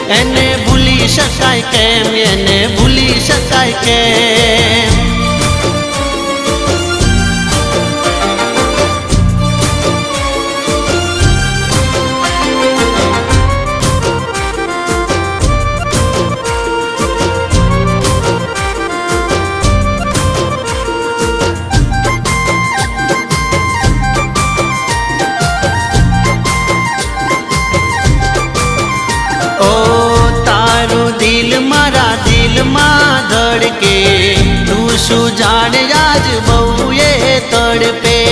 એને ભૂલી શકાય કેમ, એને ભૂલી શકાય કેમ। दिल मारा दिल में धड़के तू शू जाने आज बहु ये तड़पे।